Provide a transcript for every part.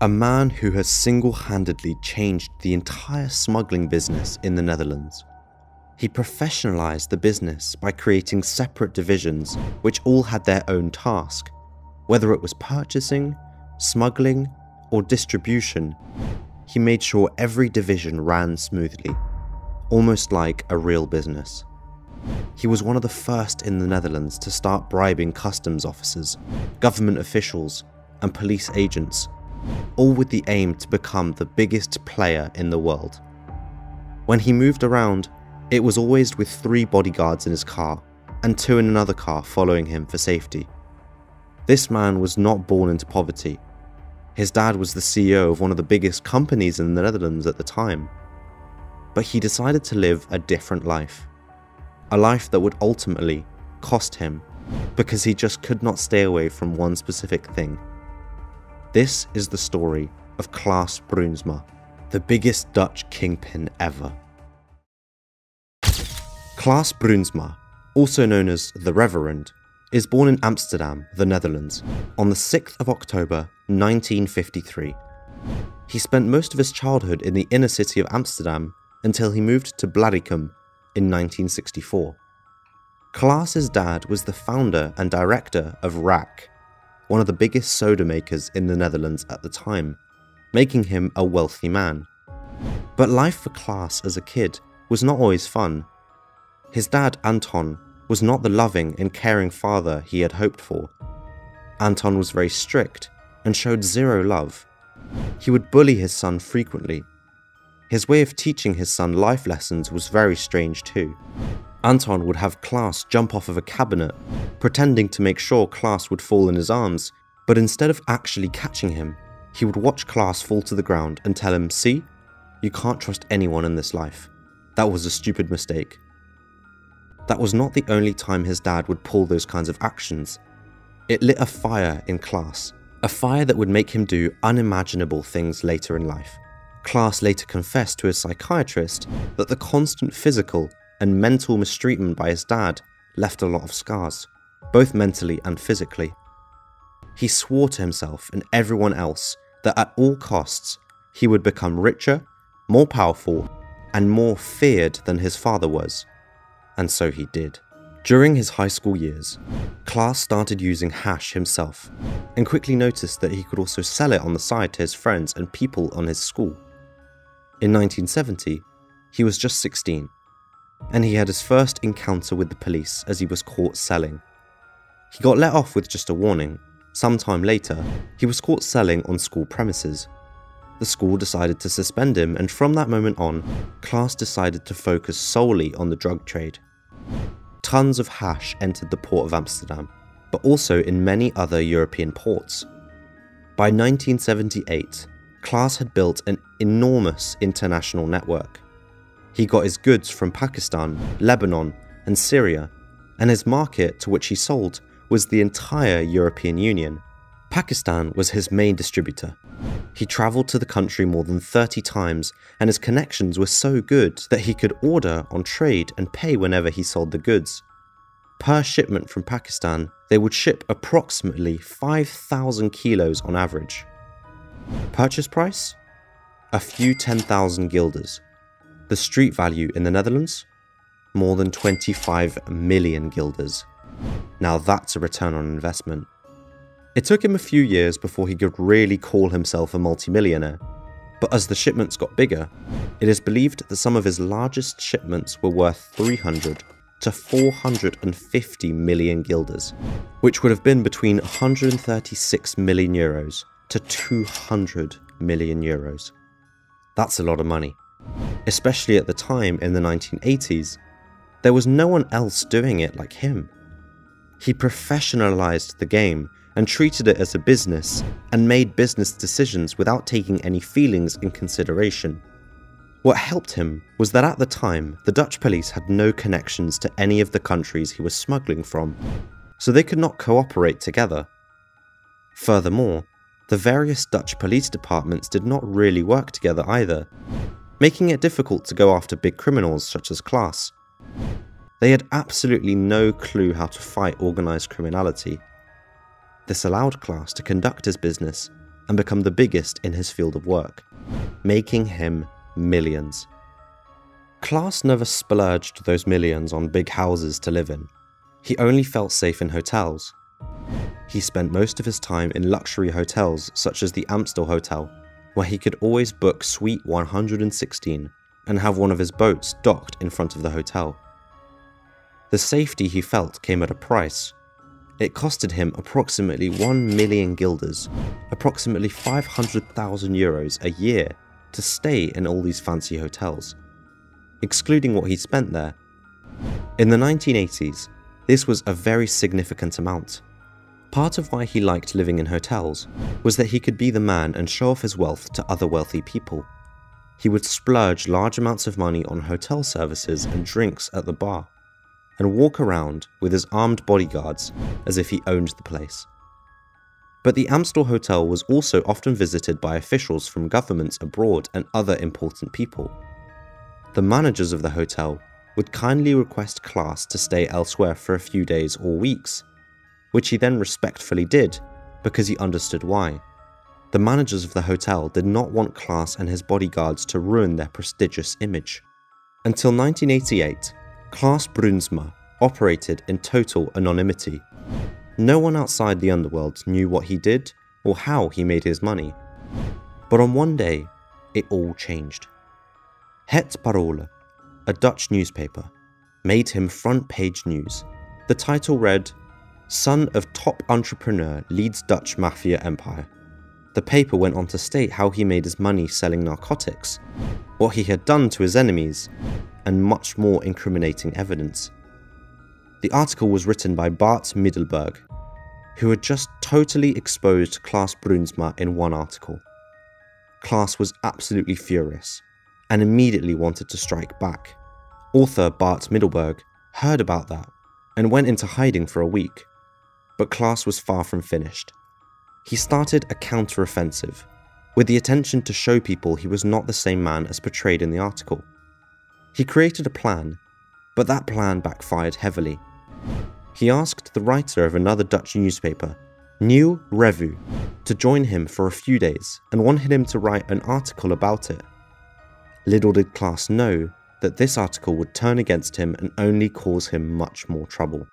A man who has single-handedly changed the entire smuggling business in the Netherlands. He professionalized the business by creating separate divisions which all had their own task. Whether it was purchasing, smuggling, or distribution, he made sure every division ran smoothly, almost like a real business. He was one of the first in the Netherlands to start bribing customs officers, government officials, and police agents, all with the aim to become the biggest player in the world. When he moved around, it was always with 3 bodyguards in his car and 2 in another car following him for safety. This man was not born into poverty. His dad was the CEO of one of the biggest companies in the Netherlands at the time. But he decided to live a different life. A life that would ultimately cost him because he just could not stay away from one specific thing. This is the story of Klaas Bruinsma, the biggest Dutch kingpin ever. Klaas Bruinsma, also known as the Reverend, is born in Amsterdam, the Netherlands, on the 6th of October 1953. He spent most of his childhood in the inner city of Amsterdam until he moved to Blaricum in 1964. Klaas's dad was the founder and director of Rack, one of the biggest soda makers in the Netherlands at the time, making him a wealthy man. But life for Klaas as a kid was not always fun. His dad, Anton, was not the loving and caring father he had hoped for. Anton was very strict and showed zero love. He would bully his son frequently. His way of teaching his son life lessons was very strange too. Anton would have Klaas jump off of a cabinet, pretending to make sure Klaas would fall in his arms, but instead of actually catching him, he would watch Klaas fall to the ground and tell him, "See, you can't trust anyone in this life. That was a stupid mistake." That was not the only time his dad would pull those kinds of actions. It lit a fire in Klaas, a fire that would make him do unimaginable things later in life. Klaas later confessed to his psychiatrist that the constant physical and mental mistreatment by his dad left a lot of scars, both mentally and physically. He swore to himself and everyone else that at all costs he would become richer, more powerful, and more feared than his father was. And so he did. During his high school years, Klaas started using hash himself and quickly noticed that he could also sell it on the side to his friends and people on his school. In 1970, he was just 16, and he had his first encounter with the police as he was caught selling. He got let off with just a warning. Sometime later, he was caught selling on school premises. The school decided to suspend him, and from that moment on, Klaas decided to focus solely on the drug trade. Tons of hash entered the port of Amsterdam, but also in many other European ports. By 1978, Klaas had built an enormous international network. He got his goods from Pakistan, Lebanon, and Syria, and his market to which he sold was the entire European Union. Pakistan was his main distributor. He travelled to the country more than 30 times, and his connections were so good that he could order on trade and pay whenever he sold the goods. Per shipment from Pakistan, they would ship approximately 5,000 kilos on average. Purchase price? A few 10,000 guilders. The street value in the Netherlands? More than 25 million guilders. Now that's a return on investment. It took him a few years before he could really call himself a multimillionaire, but as the shipments got bigger, it is believed that some of his largest shipments were worth 300 to 450 million guilders, which would have been between 136 million euros to 200 million euros. That's a lot of money. Especially at the time in the 1980s, there was no one else doing it like him. He professionalized the game and treated it as a business and made business decisions without taking any feelings in consideration. What helped him was that at the time, the Dutch police had no connections to any of the countries he was smuggling from, so they could not cooperate together. Furthermore, the various Dutch police departments did not really work together either, making it difficult to go after big criminals such as Klaas. They had absolutely no clue how to fight organised criminality. This allowed Klaas to conduct his business and become the biggest in his field of work, making him millions. Klaas never splurged those millions on big houses to live in. He only felt safe in hotels. He spent most of his time in luxury hotels such as the Amstel Hotel, where he could always book Suite 116 and have one of his boats docked in front of the hotel. The safety he felt came at a price. It costed him approximately 1 million guilders, approximately 500,000 euros a year, to stay in all these fancy hotels, excluding what he spent there. In the 1980s, this was a very significant amount. Part of why he liked living in hotels was that he could be the man and show off his wealth to other wealthy people. He would splurge large amounts of money on hotel services and drinks at the bar, and walk around with his armed bodyguards as if he owned the place. But the Amstel Hotel was also often visited by officials from governments abroad and other important people. The managers of the hotel would kindly request Klaas to stay elsewhere for a few days or weeks, which he then respectfully did because he understood why. The managers of the hotel did not want Klaas and his bodyguards to ruin their prestigious image. Until 1988, Klaas Bruinsma operated in total anonymity. No one outside the underworld knew what he did or how he made his money. But on one day, it all changed. Het Parool, a Dutch newspaper, made him front-page news. The title read, "Son of top entrepreneur leads Dutch mafia empire." The paper went on to state how he made his money selling narcotics, what he had done to his enemies, and much more incriminating evidence. The article was written by Bart Middelburg, who had just totally exposed Klaas Bruinsma in one article. Klaas was absolutely furious, and immediately wanted to strike back. Author Bart Middelburg heard about that, and went into hiding for a week. But Klaas was far from finished. He started a counter-offensive, with the intention to show people he was not the same man as portrayed in the article. He created a plan, but that plan backfired heavily. He asked the writer of another Dutch newspaper, Nieuw Revue, to join him for a few days and wanted him to write an article about it. Little did Klaas know that this article would turn against him and only cause him much more trouble.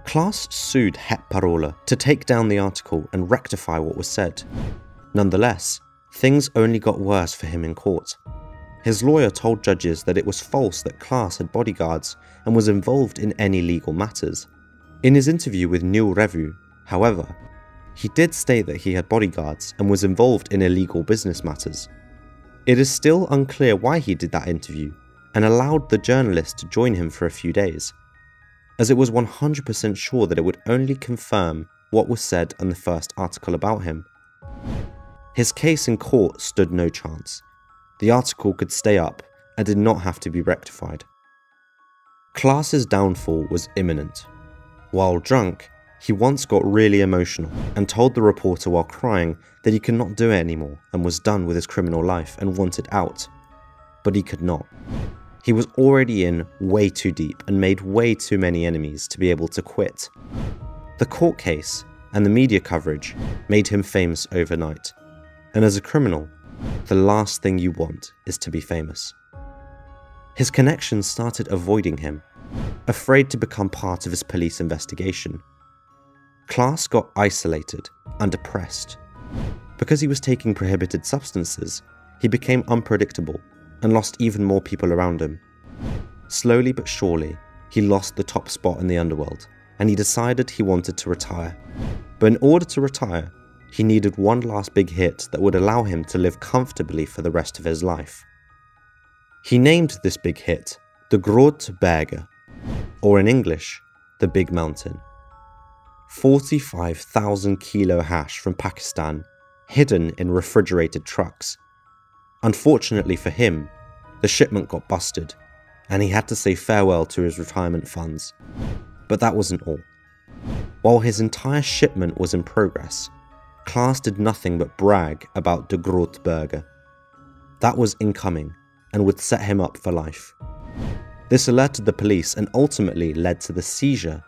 Klaas sued Het Parool to take down the article and rectify what was said. Nonetheless, things only got worse for him in court. His lawyer told judges that it was false that Klaas had bodyguards and was involved in any legal matters. In his interview with Nieuw Revue, however, he did state that he had bodyguards and was involved in illegal business matters. It is still unclear why he did that interview and allowed the journalist to join him for a few days, as it was 100% sure that it would only confirm what was said in the first article about him. His case in court stood no chance. The article could stay up and did not have to be rectified. Klaas's downfall was imminent. While drunk, he once got really emotional and told the reporter while crying that he could not do it anymore and was done with his criminal life and wanted out. But he could not. He was already in way too deep and made way too many enemies to be able to quit. The court case and the media coverage made him famous overnight. And as a criminal, the last thing you want is to be famous. His connections started avoiding him, afraid to become part of his police investigation. Klaas got isolated and depressed. Because he was taking prohibited substances, he became unpredictable and lost even more people around him. Slowly but surely, he lost the top spot in the underworld, and he decided he wanted to retire. But in order to retire, he needed one last big hit that would allow him to live comfortably for the rest of his life. He named this big hit the Grote Berg, or in English, the Big Mountain. 45,000 kilo hash from Pakistan, hidden in refrigerated trucks. Unfortunately for him, the shipment got busted, and he had to say farewell to his retirement funds. But that wasn't all. While his entire shipment was in progress, Klaas did nothing but brag about de Grote Berg. That was incoming, and would set him up for life. This alerted the police and ultimately led to the seizure.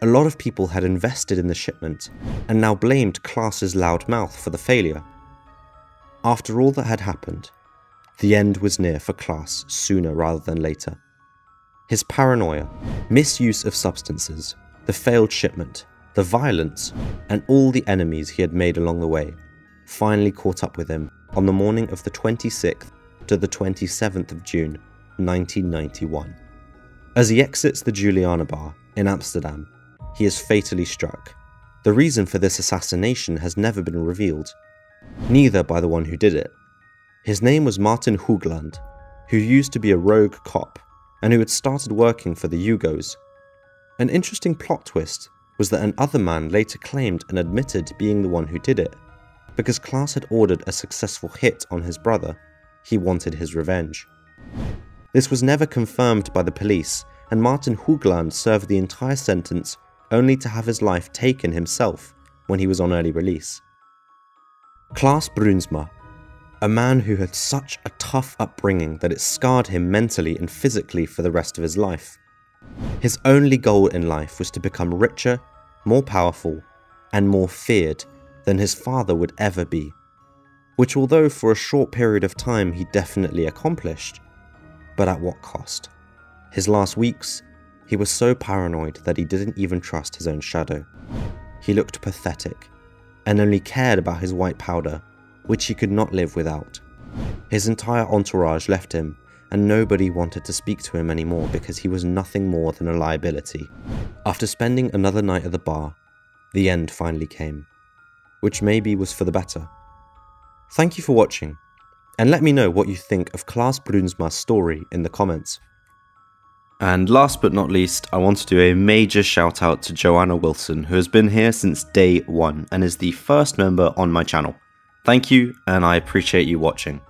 A lot of people had invested in the shipment and now blamed Klaas's loud mouth for the failure. After all that had happened, the end was near for Klaas sooner rather than later. His paranoia, misuse of substances, the failed shipment, the violence, and all the enemies he had made along the way finally caught up with him on the morning of the 26th to the 27th of June, 1991. As he exits the Juliana bar in Amsterdam, he is fatally struck. The reason for this assassination has never been revealed, neither by the one who did it. His name was Martin Hoogland, who used to be a rogue cop and who had started working for the Yugos. An interesting plot twist was that another man later claimed and admitted being the one who did it. Because Klaas had ordered a successful hit on his brother, he wanted his revenge. This was never confirmed by the police, and Martin Hoogland served the entire sentence only to have his life taken himself when he was on early release. Klaas Bruinsma, a man who had such a tough upbringing that it scarred him mentally and physically for the rest of his life. His only goal in life was to become richer, more powerful, and more feared than his father would ever be, which although for a short period of time he definitely accomplished, but at what cost? His last weeks, he was so paranoid that he didn't even trust his own shadow. He looked pathetic, and only cared about his white powder, which he could not live without. His entire entourage left him, and nobody wanted to speak to him anymore because he was nothing more than a liability. After spending another night at the bar, the end finally came, which maybe was for the better. Thank you for watching, and let me know what you think of Klaas Bruinsma's story in the comments. And last but not least, I want to do a major shout out to Joanna Wilson, who has been here since day one and is the first member on my channel. Thank you, and I appreciate you watching.